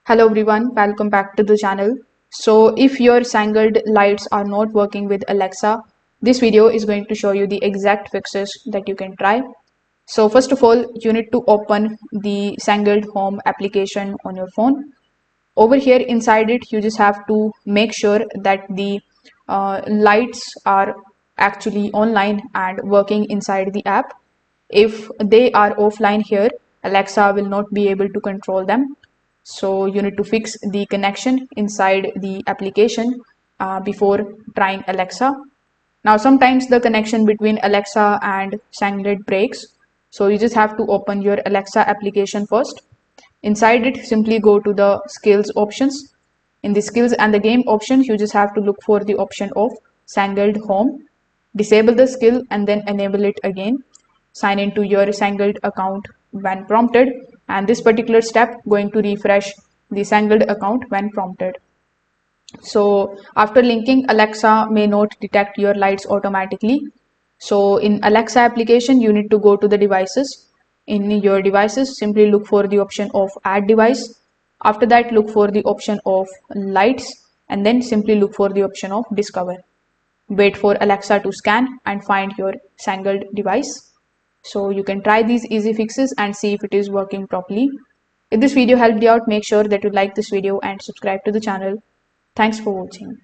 Hello everyone, welcome back to the channel. So if your Sengled lights are not working with Alexa, this video is going to show you the exact fixes that you can try. So first of all, you need to open the Sengled Home application on your phone. Over here inside it, you just have to make sure that the lights are actually online and working inside the app. If they are offline here, Alexa will not be able to control them. So you need to fix the connection inside the application before trying Alexa. Now sometimes the connection between Alexa and Sengled breaks. So you just have to open your Alexa application first. Inside it, simply go to the skills options. In the skills and the game option, you just have to look for the option of Sengled Home. Disable the skill and then enable it again. Sign into your Sengled account when prompted, and this particular step going to refresh the Sengled account when prompted. So after linking, Alexa may not detect your lights automatically. So in Alexa application, you need to go to the devices. In your devices, simply look for the option of add device. After that, look for the option of lights and then simply look for the option of discover. Wait for Alexa to scan and find your Sengled device. So you can try these easy fixes and see if it is working properly. If this video helped you out, make sure that you like this video and subscribe to the channel. Thanks for watching.